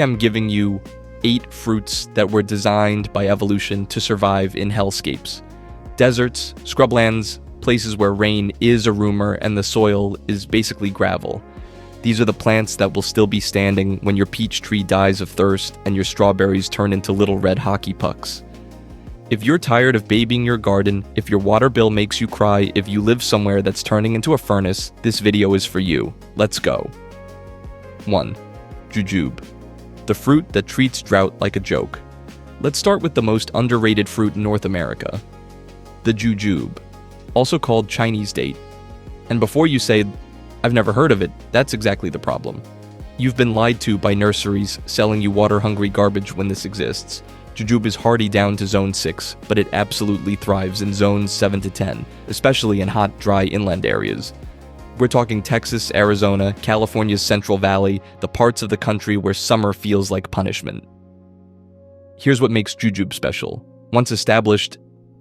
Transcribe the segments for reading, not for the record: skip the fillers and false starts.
I'm giving you 8 fruits that were designed by evolution to survive in hellscapes. Deserts, scrublands, places where rain is a rumor and the soil is basically gravel. These are the plants that will still be standing when your peach tree dies of thirst and your strawberries turn into little red hockey pucks. If you're tired of babying your garden, if your water bill makes you cry, if you live somewhere that's turning into a furnace, this video is for you. Let's go. 1. Jujube. The fruit that treats drought like a joke. Let's start with the most underrated fruit in North America. The jujube, also called Chinese date. And before you say, I've never heard of it, that's exactly the problem. You've been lied to by nurseries selling you water-hungry garbage when this exists. Jujube is hardy down to zone 6, but it absolutely thrives in zones 7 to 10, especially in hot, dry inland areas. We're talking Texas, Arizona, California's Central Valley, the parts of the country where summer feels like punishment. Here's what makes jujube special. Once established,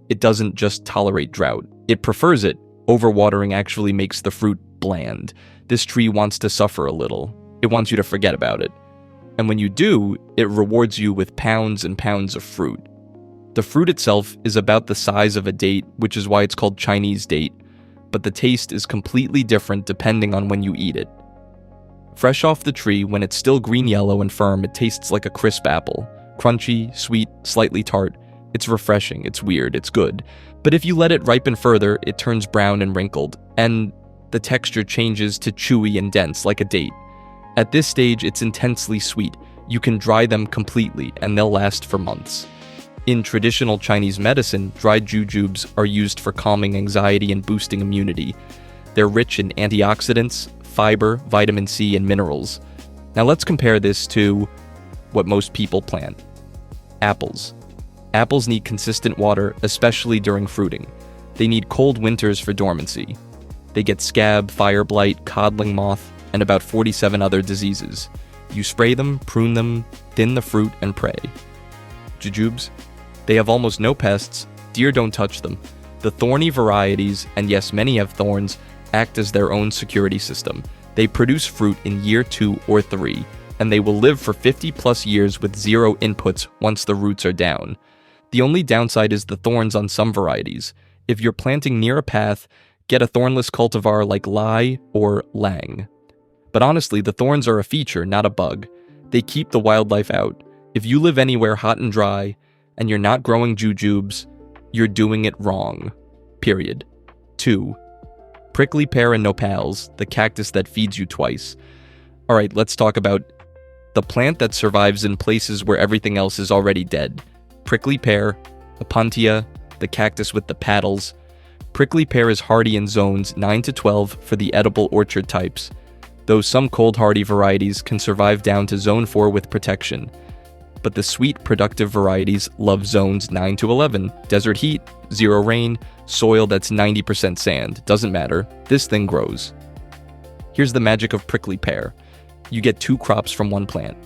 it doesn't just tolerate drought. It prefers it. Overwatering actually makes the fruit bland. This tree wants to suffer a little. It wants you to forget about it. And when you do, it rewards you with pounds and pounds of fruit. The fruit itself is about the size of a date, which is why it's called Chinese date, but the taste is completely different depending on when you eat it. Fresh off the tree, when it's still green-yellow and firm, it tastes like a crisp apple. Crunchy, sweet, slightly tart. It's refreshing, it's weird, it's good. But if you let it ripen further, it turns brown and wrinkled, and the texture changes to chewy and dense like a date. At this stage, it's intensely sweet. You can dry them completely, and they'll last for months. In traditional Chinese medicine, dried jujubes are used for calming anxiety and boosting immunity. They're rich in antioxidants, fiber, vitamin C, and minerals. Now let's compare this to what most people plant. Apples. Apples need consistent water, especially during fruiting. They need cold winters for dormancy. They get scab, fire blight, codling moth, and about 47 other diseases. You spray them, prune them, thin the fruit, and pray. Jujubes? They have almost no pests, deer don't touch them. The thorny varieties, and yes, many have thorns, act as their own security system. They produce fruit in year 2 or 3, and they will live for 50 plus years with 0 inputs once the roots are down. The only downside is the thorns on some varieties. If you're planting near a path, get a thornless cultivar like Lai or Lang. But honestly, the thorns are a feature, not a bug. They keep the wildlife out. If you live anywhere hot and dry, and you're not growing jujubes, you're doing it wrong. Period. 2. Prickly pear and nopals, the cactus that feeds you twice. Alright, let's talk about the plant that survives in places where everything else is already dead. Prickly pear, Opuntia, the cactus with the paddles. Prickly pear is hardy in zones 9 to 12 for the edible orchard types, though some cold hardy varieties can survive down to zone 4 with protection. But the sweet, productive varieties love zones 9 to 11. Desert heat, 0 rain, soil that's 90% sand. Doesn't matter. This thing grows. Here's the magic of prickly pear. You get 2 crops from one plant.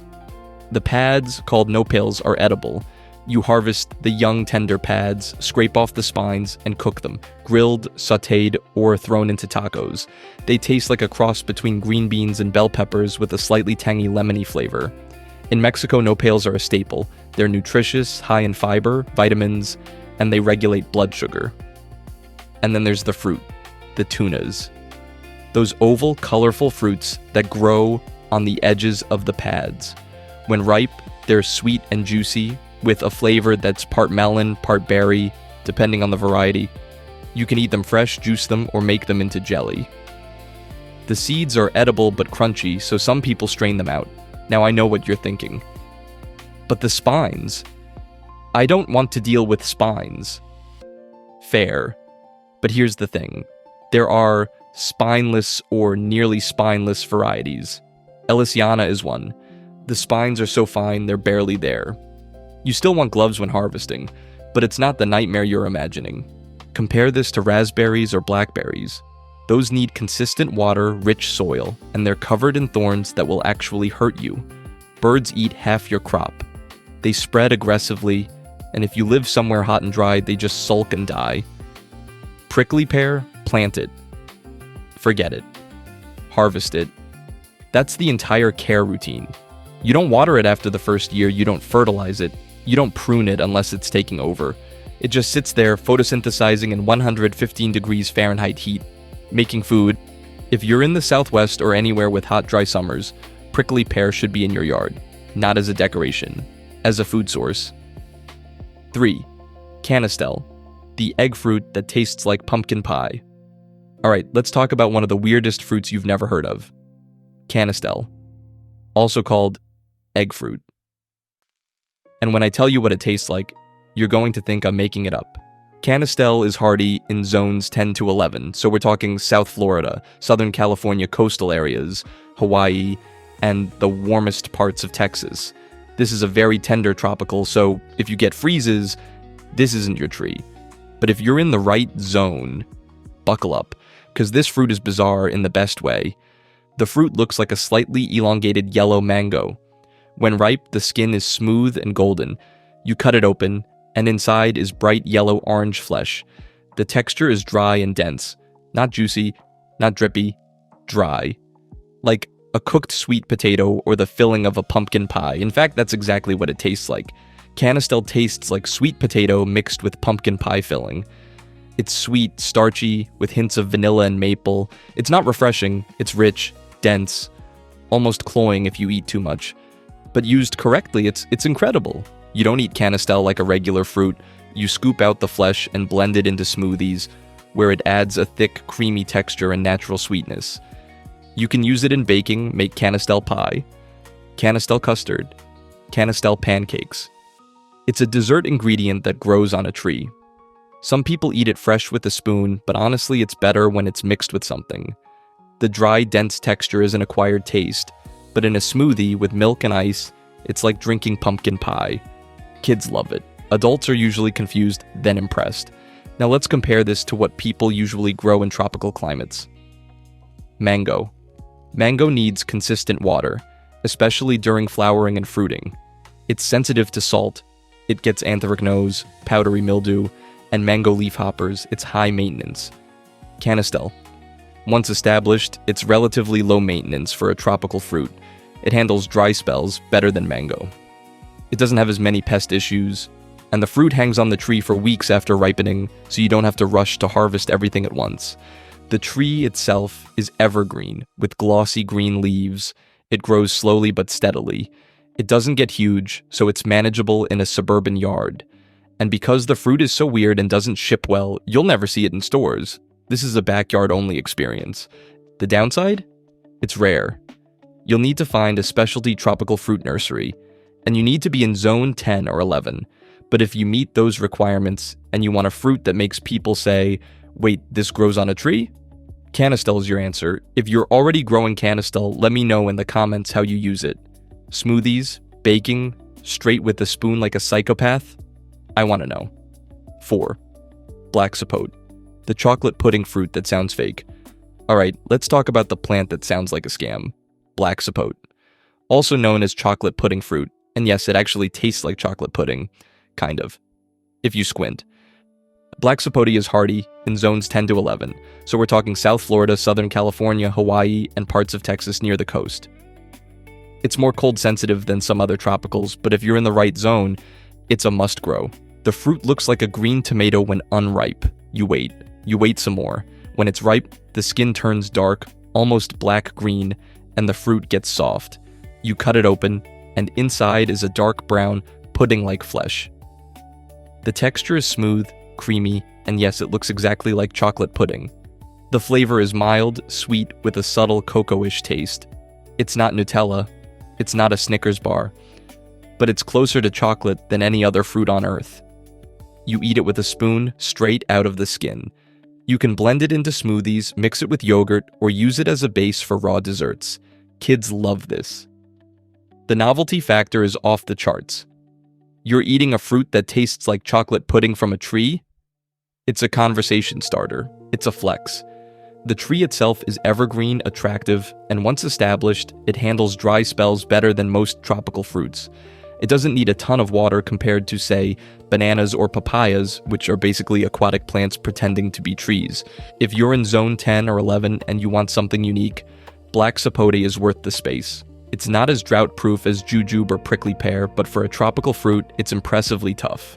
The pads, called nopals, are edible. You harvest the young tender pads, scrape off the spines, and cook them, grilled, sautéed, or thrown into tacos. They taste like a cross between green beans and bell peppers with a slightly tangy lemony flavor. In Mexico, nopals are a staple. They're nutritious, high in fiber, vitamins, and they regulate blood sugar. And then there's the fruit, the tunas. Those oval, colorful fruits that grow on the edges of the pads. When ripe, they're sweet and juicy, with a flavor that's part melon, part berry, depending on the variety. You can eat them fresh, juice them, or make them into jelly. The seeds are edible but crunchy, so some people strain them out. Now I know what you're thinking. But the spines? I don't want to deal with spines. Fair. But here's the thing. There are spineless or nearly spineless varieties. Elysiana is one. The spines are so fine, they're barely there. You still want gloves when harvesting, but it's not the nightmare you're imagining. Compare this to raspberries or blackberries. Those need consistent water, rich soil, and they're covered in thorns that will actually hurt you. Birds eat half your crop. They spread aggressively, and if you live somewhere hot and dry, they just sulk and die. Prickly pear, plant it. Forget it. Harvest it. That's the entire care routine. You don't water it after the first year, you don't fertilize it, you don't prune it unless it's taking over. It just sits there photosynthesizing in 115 degrees Fahrenheit heat, making food. If you're in the Southwest or anywhere with hot, dry summers, prickly pear should be in your yard, not as a decoration, as a food source. 3. Canistel, the egg fruit that tastes like pumpkin pie. Alright, let's talk about one of the weirdest fruits you've never heard of. Canistel, also called Eggfruit. And when I tell you what it tastes like, you're going to think I'm making it up. Canistel is hardy in zones 10 to 11, so we're talking South Florida, Southern California coastal areas, Hawaii, and the warmest parts of Texas. This is a very tender tropical, so if you get freezes, this isn't your tree. But if you're in the right zone, buckle up, because this fruit is bizarre in the best way. The fruit looks like a slightly elongated yellow mango. When ripe, the skin is smooth and golden. You cut it open, and inside is bright yellow-orange flesh. The texture is dry and dense. Not juicy, not drippy, dry. Like a cooked sweet potato or the filling of a pumpkin pie. In fact, that's exactly what it tastes like. Canistel tastes like sweet potato mixed with pumpkin pie filling. It's sweet, starchy, with hints of vanilla and maple. It's not refreshing, it's rich, dense, almost cloying if you eat too much. But used correctly, it's incredible. You don't eat Canistel like a regular fruit. You scoop out the flesh and blend it into smoothies, where it adds a thick, creamy texture and natural sweetness. You can use it in baking, make Canistel pie, Canistel custard, Canistel pancakes. It's a dessert ingredient that grows on a tree. Some people eat it fresh with a spoon, but honestly it's better when it's mixed with something. The dry, dense texture is an acquired taste, but in a smoothie with milk and ice, it's like drinking pumpkin pie. Kids love it. Adults are usually confused, then impressed. Now let's compare this to what people usually grow in tropical climates. Mango. Mango needs consistent water, especially during flowering and fruiting. It's sensitive to salt, it gets anthracnose, powdery mildew, and mango leafhoppers. It's high maintenance. Canistel. Once established, it's relatively low maintenance for a tropical fruit. It handles dry spells better than mango. It doesn't have as many pest issues, and the fruit hangs on the tree for weeks after ripening, so you don't have to rush to harvest everything at once. The tree itself is evergreen, with glossy green leaves. It grows slowly but steadily. It doesn't get huge, so it's manageable in a suburban yard. And because the fruit is so weird and doesn't ship well, you'll never see it in stores. This is a backyard-only experience. The downside? It's rare. You'll need to find a specialty tropical fruit nursery, and you need to be in zone 10 or 11. But if you meet those requirements, and you want a fruit that makes people say, wait, this grows on a tree? Canistel is your answer. If you're already growing Canistel, let me know in the comments how you use it. Smoothies, baking, straight with a spoon like a psychopath? I want to know. 4. Black sapote, the chocolate pudding fruit that sounds fake. Alright, let's talk about the plant that sounds like a scam. Black sapote, also known as chocolate pudding fruit, and yes, it actually tastes like chocolate pudding, kind of, if you squint. Black sapote is hardy in zones 10 to 11, so we're talking South Florida, Southern California, Hawaii, and parts of Texas near the coast. It's more cold sensitive than some other tropicals, but if you're in the right zone, it's a must grow. The fruit looks like a green tomato when unripe. You wait some more. When it's ripe, the skin turns dark, almost black-green, and the fruit gets soft. You cut it open, and inside is a dark brown, pudding-like flesh. The texture is smooth, creamy, and yes, it looks exactly like chocolate pudding. The flavor is mild, sweet, with a subtle cocoa-ish taste. It's not Nutella, it's not a Snickers bar, but it's closer to chocolate than any other fruit on earth. You eat it with a spoon, straight out of the skin. You can blend it into smoothies, mix it with yogurt, or use it as a base for raw desserts. Kids love this. The novelty factor is off the charts. You're eating a fruit that tastes like chocolate pudding from a tree? It's a conversation starter. It's a flex. The tree itself is evergreen, attractive, and once established, it handles dry spells better than most tropical fruits. It doesn't need a ton of water compared to, say, bananas or papayas, which are basically aquatic plants pretending to be trees. If you're in zone 10 or 11 and you want something unique, black sapote is worth the space. It's not as drought-proof as jujube or prickly pear, but for a tropical fruit, it's impressively tough.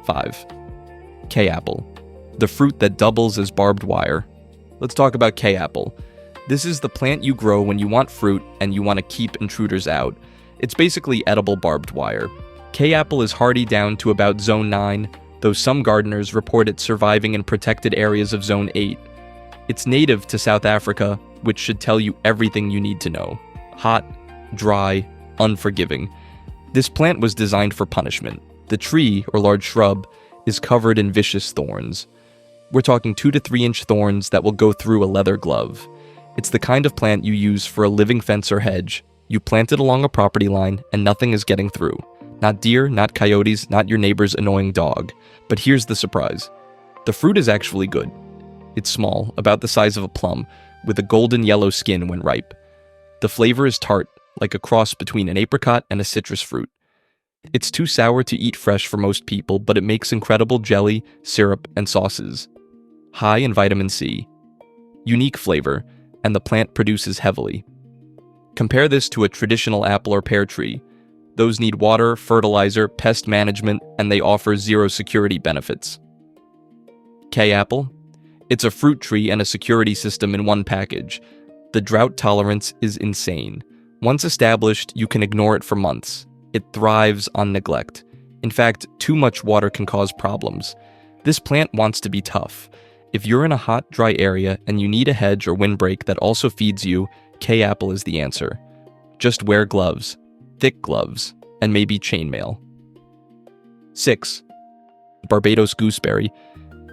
5. K-apple, the fruit that doubles as barbed wire. Let's talk about K-apple. This is the plant you grow when you want fruit and you want to keep intruders out. It's basically edible barbed wire. K-apple is hardy down to about Zone 9, though some gardeners report it surviving in protected areas of Zone 8. It's native to South Africa, which should tell you everything you need to know. Hot, dry, unforgiving. This plant was designed for punishment. The tree, or large shrub, is covered in vicious thorns. We're talking 2 to 3 inch thorns that will go through a leather glove. It's the kind of plant you use for a living fence or hedge. You plant it along a property line and nothing is getting through. Not deer, not coyotes, not your neighbor's annoying dog. But here's the surprise. The fruit is actually good. It's small, about the size of a plum, with a golden yellow skin when ripe. The flavor is tart, like a cross between an apricot and a citrus fruit. It's too sour to eat fresh for most people, but it makes incredible jelly, syrup, and sauces. High in vitamin C. Unique flavor, and the plant produces heavily. Compare this to a traditional apple or pear tree. Those need water, fertilizer, pest management, and they offer zero security benefits. K-apple? It's a fruit tree and a security system in one package. The drought tolerance is insane. Once established, you can ignore it for months. It thrives on neglect. In fact, too much water can cause problems. This plant wants to be tough. If you're in a hot, dry area and you need a hedge or windbreak that also feeds you, K-apple is the answer. Just wear gloves, thick gloves, and maybe chainmail. 6. Barbados gooseberry,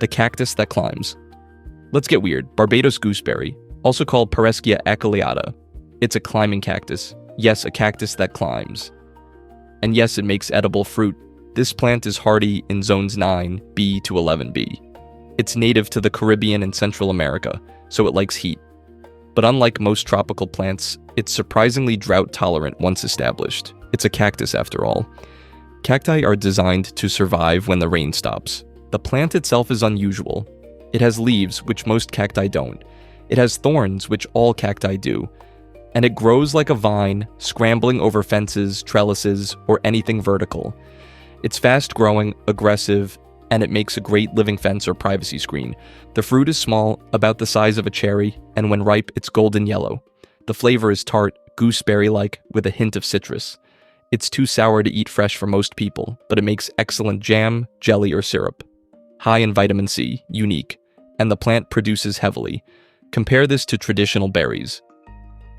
the cactus that climbs. Let's get weird. Barbados gooseberry, also called Pereschia aculeata. It's a climbing cactus. Yes, a cactus that climbs. And yes, it makes edible fruit. This plant is hardy in zones 9B to 11B. It's native to the Caribbean and Central America, so it likes heat. But unlike most tropical plants, it's surprisingly drought-tolerant once established. It's a cactus after all. Cacti are designed to survive when the rain stops. The plant itself is unusual. It has leaves, which most cacti don't. It has thorns, which all cacti do. And it grows like a vine, scrambling over fences, trellises, or anything vertical. It's fast-growing, aggressive, and it makes a great living fence or privacy screen. The fruit is small, about the size of a cherry, and when ripe, it's golden yellow. The flavor is tart, gooseberry-like, with a hint of citrus. It's too sour to eat fresh for most people, but it makes excellent jam, jelly, or syrup. High in vitamin C, unique, and the plant produces heavily. Compare this to traditional berries.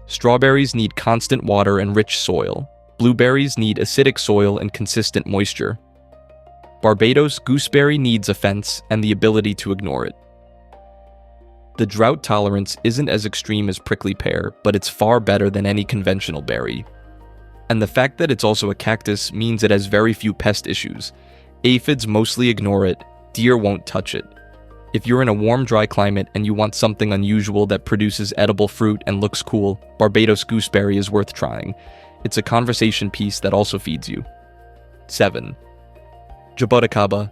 Strawberries need constant water and rich soil. Blueberries need acidic soil and consistent moisture. Barbados gooseberry needs a fence and the ability to ignore it. The drought tolerance isn't as extreme as prickly pear, but it's far better than any conventional berry. And the fact that it's also a cactus means it has very few pest issues. Aphids mostly ignore it, deer won't touch it. If you're in a warm, dry climate and you want something unusual that produces edible fruit and looks cool, Barbados gooseberry is worth trying. It's a conversation piece that also feeds you. 7. Jaboticaba,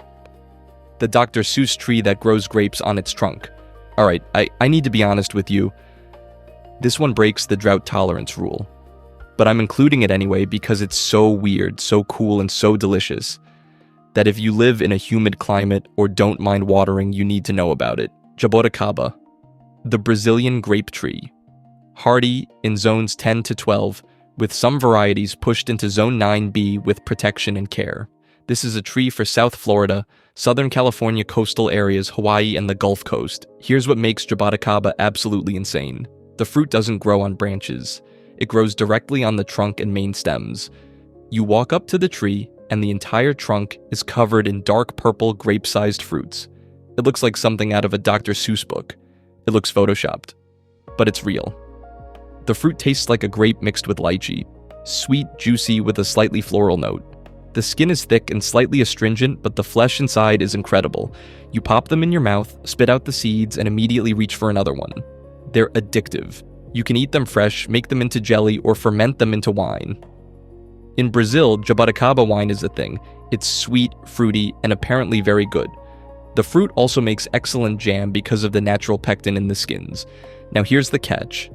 the Dr. Seuss tree that grows grapes on its trunk. Alright, I need to be honest with you. This one breaks the drought tolerance rule. But I'm including it anyway because it's so weird, so cool, and so delicious that if you live in a humid climate or don't mind watering, you need to know about it. Jaboticaba, the Brazilian grape tree. Hardy in zones 10 to 12, with some varieties pushed into zone 9B with protection and care. This is a tree for South Florida, Southern California coastal areas, Hawaii, and the Gulf Coast. Here's what makes Jaboticaba absolutely insane. The fruit doesn't grow on branches. It grows directly on the trunk and main stems. You walk up to the tree, and the entire trunk is covered in dark purple grape-sized fruits. It looks like something out of a Dr. Seuss book. It looks photoshopped, but it's real. The fruit tastes like a grape mixed with lychee, sweet, juicy, with a slightly floral note. The skin is thick and slightly astringent, but the flesh inside is incredible. You pop them in your mouth, spit out the seeds, and immediately reach for another one. They're addictive. You can eat them fresh, make them into jelly, or ferment them into wine. In Brazil, Jaboticaba wine is a thing. It's sweet, fruity, and apparently very good. The fruit also makes excellent jam because of the natural pectin in the skins. Now here's the catch.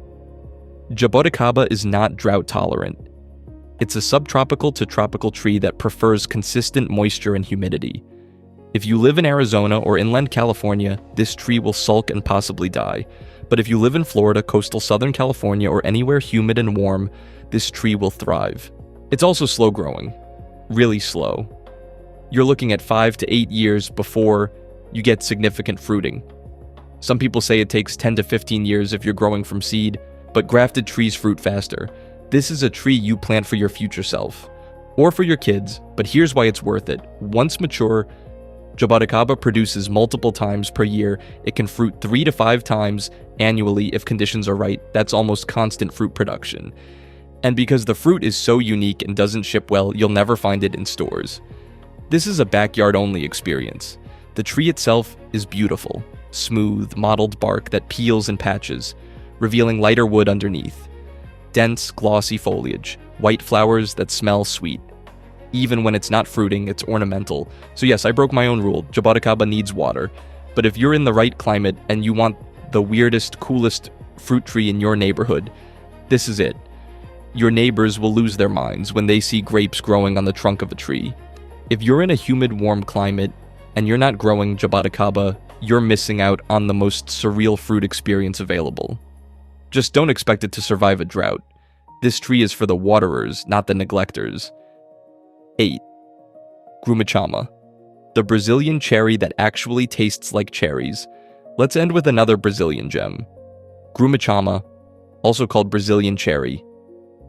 Jaboticaba is not drought tolerant. It's a subtropical to tropical tree that prefers consistent moisture and humidity. If you live in Arizona or inland California, this tree will sulk and possibly die. But if you live in Florida, coastal Southern California, or anywhere humid and warm, this tree will thrive. It's also slow growing. Really slow. You're looking at 5 to 8 years before you get significant fruiting. Some people say it takes 10 to 15 years if you're growing from seed, but grafted trees fruit faster. This is a tree you plant for your future self, or for your kids, but here's why it's worth it. Once mature, Jaboticaba produces multiple times per year. It can fruit 3 to 5 times annually if conditions are right. That's almost constant fruit production. And because the fruit is so unique and doesn't ship well, you'll never find it in stores. This is a backyard-only experience. The tree itself is beautiful, smooth, mottled bark that peels in patches, revealing lighter wood underneath. Dense, glossy foliage, white flowers that smell sweet. Even when it's not fruiting, it's ornamental. So yes, I broke my own rule. Jaboticaba needs water. But if you're in the right climate and you want the weirdest, coolest fruit tree in your neighborhood, this is it. Your neighbors will lose their minds when they see grapes growing on the trunk of a tree. If you're in a humid, warm climate and you're not growing Jaboticaba, you're missing out on the most surreal fruit experience available. Just don't expect it to survive a drought. This tree is for the waterers, not the neglectors. 8. Grumichama, the Brazilian cherry that actually tastes like cherries. Let's end with another Brazilian gem. Grumichama, also called Brazilian cherry.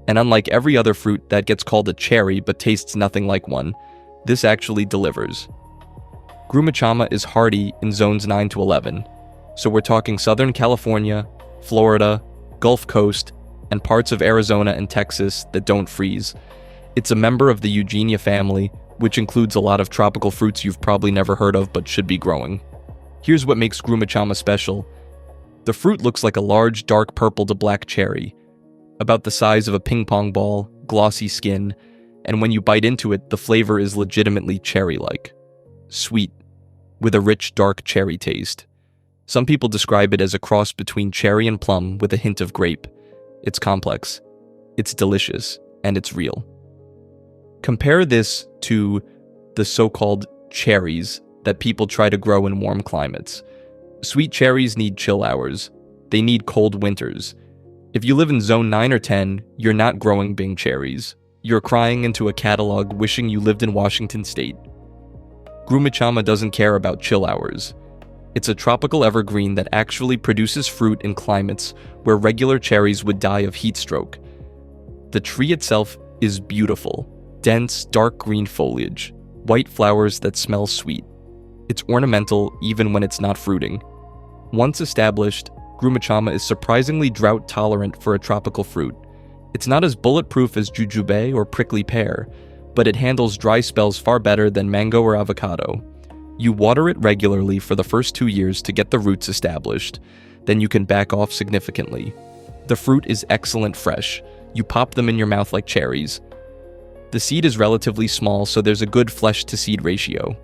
And unlike every other fruit that gets called a cherry but tastes nothing like one, this actually delivers. Grumichama is hardy in zones 9 to 11, so we're talking Southern California, Florida, Gulf Coast, and parts of Arizona and Texas that don't freeze. It's a member of the Eugenia family, which includes a lot of tropical fruits you've probably never heard of but should be growing. Here's what makes Grumichama special. The fruit looks like a large, dark purple to black cherry, about the size of a ping pong ball, glossy skin, and when you bite into it, the flavor is legitimately cherry-like. Sweet, with a rich, dark cherry taste. Some people describe it as a cross between cherry and plum with a hint of grape. It's complex, it's delicious, and it's real. Compare this to the so-called cherries that people try to grow in warm climates. Sweet cherries need chill hours. They need cold winters. If you live in zone 9 or 10, you're not growing Bing cherries. You're crying into a catalog wishing you lived in Washington state. Grumichama doesn't care about chill hours. It's a tropical evergreen that actually produces fruit in climates where regular cherries would die of heat stroke. The tree itself is beautiful. Dense, dark green foliage, white flowers that smell sweet. It's ornamental even when it's not fruiting. Once established, Grumichama is surprisingly drought-tolerant for a tropical fruit. It's not as bulletproof as Jujube or prickly pear, but it handles dry spells far better than mango or avocado. You water it regularly for the first 2 years to get the roots established, then you can back off significantly. The fruit is excellent fresh. You pop them in your mouth like cherries. The seed is relatively small, so there's a good flesh-to-seed ratio.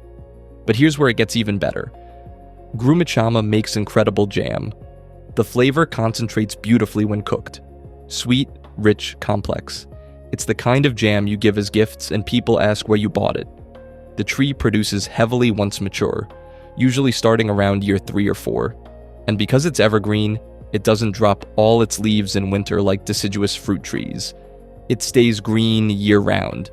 But here's where it gets even better. Grumichama makes incredible jam. The flavor concentrates beautifully when cooked. Sweet, rich, complex. It's the kind of jam you give as gifts and people ask where you bought it. The tree produces heavily once mature, usually starting around year 3 or 4. And because it's evergreen, it doesn't drop all its leaves in winter like deciduous fruit trees. It stays green year-round,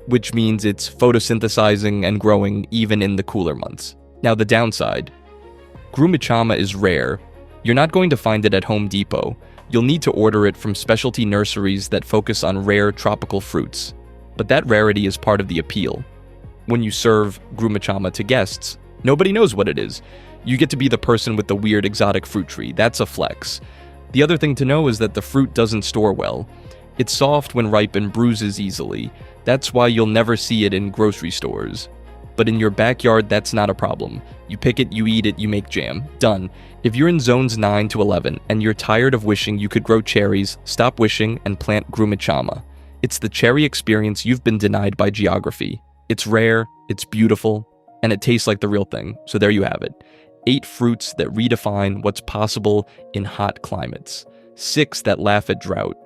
which means it's photosynthesizing and growing even in the cooler months. Now the downside. Grumichama is rare. You're not going to find it at Home Depot. You'll need to order it from specialty nurseries that focus on rare tropical fruits. But that rarity is part of the appeal. When you serve Grumichama to guests, nobody knows what it is. You get to be the person with the weird exotic fruit tree. That's a flex. The other thing to know is that the fruit doesn't store well. It's soft when ripe and bruises easily. That's why you'll never see it in grocery stores. But in your backyard, that's not a problem. You pick it, you eat it, you make jam. Done. If you're in zones 9 to 11 and you're tired of wishing you could grow cherries, stop wishing and plant Grumichama. It's the cherry experience you've been denied by geography. It's rare, it's beautiful, and it tastes like the real thing. So there you have it. 8 fruits that redefine what's possible in hot climates. 6 that laugh at drought,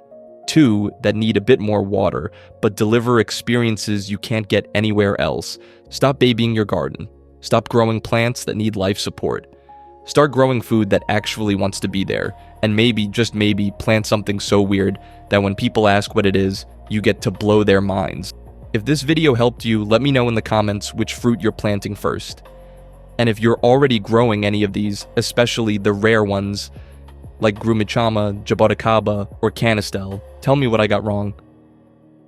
2 that need a bit more water, but deliver experiences you can't get anywhere else. Stop babying your garden. Stop growing plants that need life support. Start growing food that actually wants to be there, and maybe, just maybe, plant something so weird that when people ask what it is, you get to blow their minds. If this video helped you, let me know in the comments which fruit you're planting first. And if you're already growing any of these, especially the rare ones, like Grumichama, Jaboticaba, or Canistel, tell me what I got wrong.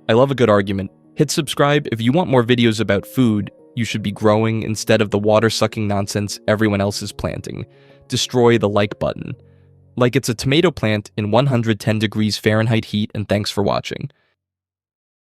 I love a good argument. Hit subscribe if you want more videos about food you should be growing instead of the water-sucking nonsense everyone else is planting. Destroy the like button. Like it's a tomato plant in 110 degrees Fahrenheit heat, and thanks for watching.